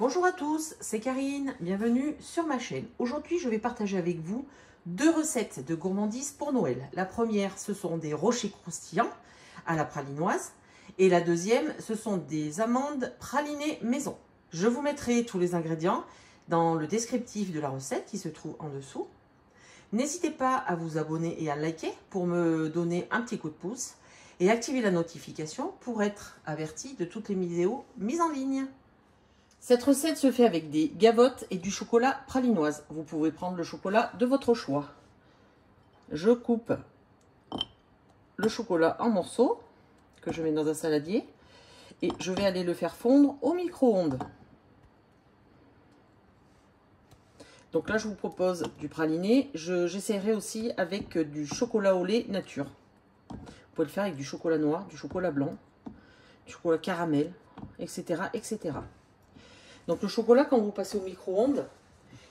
Bonjour à tous, c'est Karine, bienvenue sur ma chaîne. Aujourd'hui, je vais partager avec vous deux recettes de gourmandises pour Noël. La première, ce sont des rochers croustillants à la pralinoise. Et la deuxième, ce sont des amandes pralinées maison. Je vous mettrai tous les ingrédients dans le descriptif de la recette qui se trouve en dessous. N'hésitez pas à vous abonner et à liker pour me donner un petit coup de pouce. Et activer la notification pour être averti de toutes les vidéos mises en ligne. Cette recette se fait avec des gavottes et du chocolat pralinoise. Vous pouvez prendre le chocolat de votre choix. Je coupe le chocolat en morceaux que je mets dans un saladier et je vais aller le faire fondre au micro-ondes. Donc là, je vous propose du praliné. J'essaierai aussi avec du chocolat au lait nature. Vous pouvez le faire avec du chocolat noir, du chocolat blanc, du chocolat caramel, etc., etc. Donc le chocolat, quand vous passez au micro-ondes,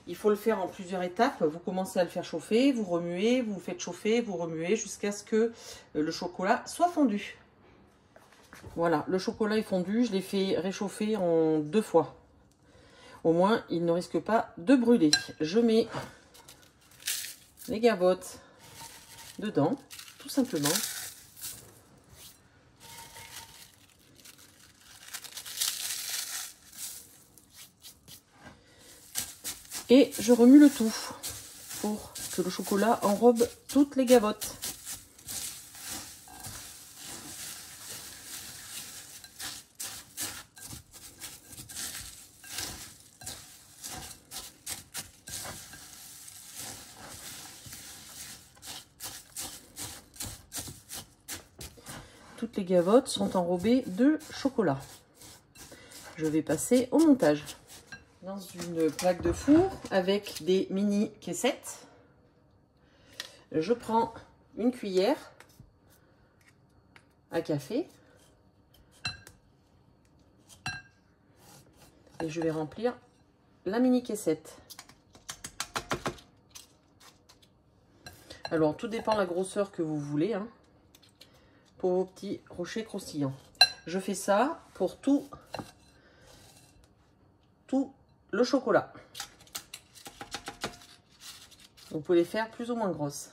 il faut le faire en plusieurs étapes. Vous commencez à le faire chauffer, vous remuez, vous faites chauffer, vous remuez jusqu'à ce que le chocolat soit fondu. Voilà, le chocolat est fondu, je l'ai fait réchauffer en 2 fois. Au moins, il ne risque pas de brûler. Je mets les gavottes dedans, tout simplement. Et je remue le tout pour que le chocolat enrobe toutes les gavottes. Toutes les gavottes sont enrobées de chocolat. Je vais passer au montage. Dans une plaque de four avec des mini caissettes, je prends une cuillère à café et je vais remplir la mini caissette. Alors tout dépend de la grosseur que vous voulez pour vos petits rochers croustillants. Je fais ça pour tout le chocolat. Vous pouvez les faire plus ou moins grosses.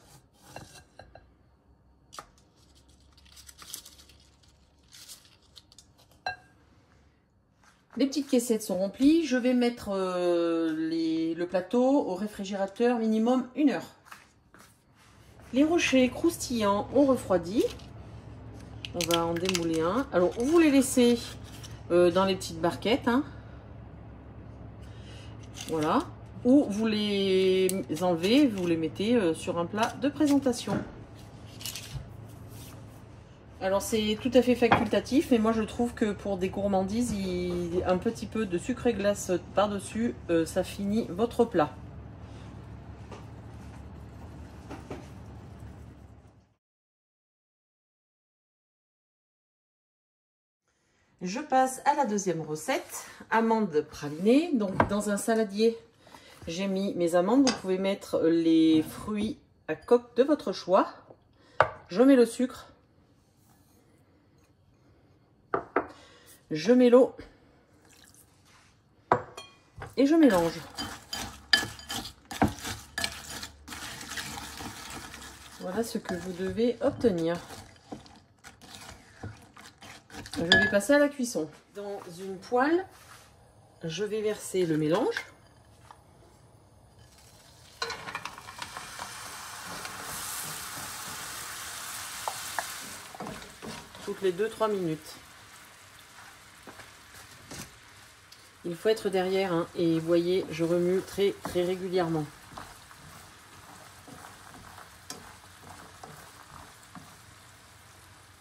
Les petites caissettes sont remplies. Je vais mettre le plateau au réfrigérateur minimum 1 heure. Les rochers croustillants ont refroidi. On va en démouler un. Alors, vous les laissez dans les petites barquettes. Voilà. Ou vous les enlevez, vous les mettez sur un plat de présentation. Alors c'est tout à fait facultatif, mais moi je trouve que pour des gourmandises, un petit peu de sucre et glace par-dessus, ça finit votre plat. Je passe à la deuxième recette, amandes pralinées. Donc dans un saladier, j'ai mis mes amandes. Vous pouvez mettre les fruits à coque de votre choix. Je mets le sucre. Je mets l'eau. Et je mélange. Voilà ce que vous devez obtenir. Je vais passer à la cuisson. Dans une poêle, je vais verser le mélange. Toutes les 2-3 minutes. Il faut être derrière et vous voyez, je remue très régulièrement.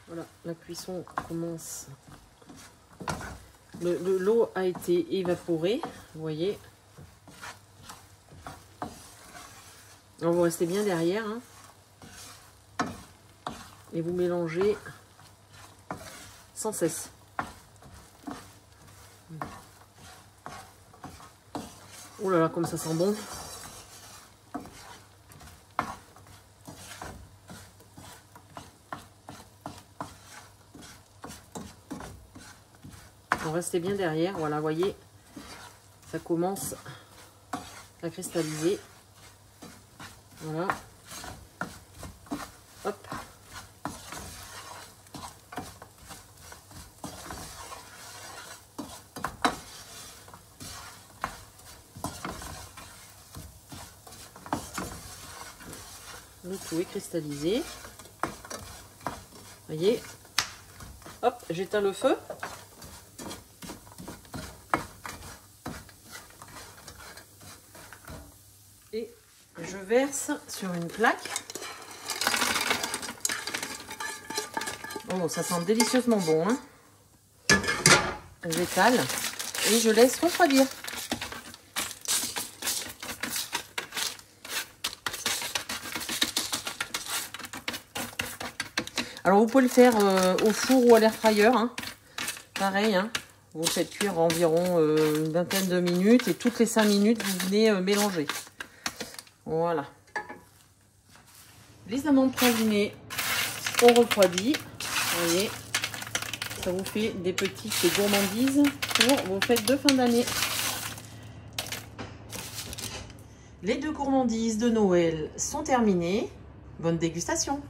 Voilà, la cuisson commence. L'eau a été évaporée, vous voyez. Alors vous restez bien derrière et vous mélangez sans cesse. Oh là là, comme ça sent bon. Restez bien derrière, voilà, voyez, ça commence à cristalliser. Voilà. Hop. Le tout est cristallisé. Voyez. Hop, j'éteins le feu. Et je verse sur une plaque. Oh, ça sent délicieusement bon, hein. J'étale et je laisse refroidir. Alors vous pouvez le faire au four ou à l'air fryer, hein. Pareil, hein. Vous le faites cuire environ une vingtaine de minutes et toutes les 5 minutes vous venez mélanger. Voilà. Les amandes pralinées ont refroidi. Vous voyez, ça vous fait des petites gourmandises pour vos fêtes de fin d'année. Les 2 gourmandises de Noël sont terminées. Bonne dégustation!